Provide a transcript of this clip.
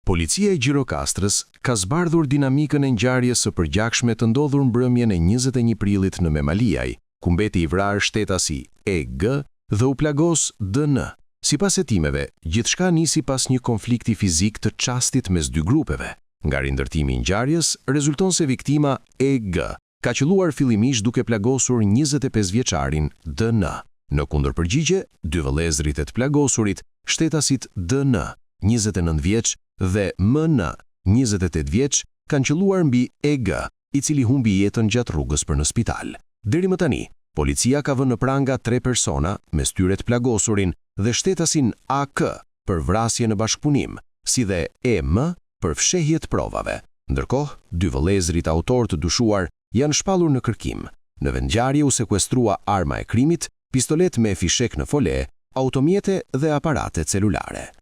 Policia e Gjirokastrës ka zbardhur dinamikën e ngjarjes së përgjakshme të ndodhur mbrëmjen e 21 prillit në Memaliaj, ku mbeti i vrarë shtetasi E.G. dhe u plagos D.N. Sipas hetimeve, gjithçka nisi pas një konflikti fizik të çastit mes dy grupeve. Nga rindërtimi i ngjarjes, rezulton se viktima E.G. ka qelluar fillimisht duke plagosur 25 vjeçarin D.N. Në kundërpërgjigje, dy vëllezërit e të plagosurit, shtetasit D.N. 29 vjeç dhe M.N. 28 vjeç, kanë qelluar mbi E.G., i cili humbi jetën gjatë rrugës për në spital. Deri më tani, policia ka vënë në pranga 3 persona, mes tyre të plagosurin dhe shtetasin A.K. për vrasje në bashkëpunim, si dhe E.M. për fshehje të provave. Ndërkohë, dy vëllezërit autor të dyshuar janë shpallur në kërkim. Në vendngjarje u sekuestrua arma e krimit, pistolet me fishek në fole, automjete dhe aparate celulare.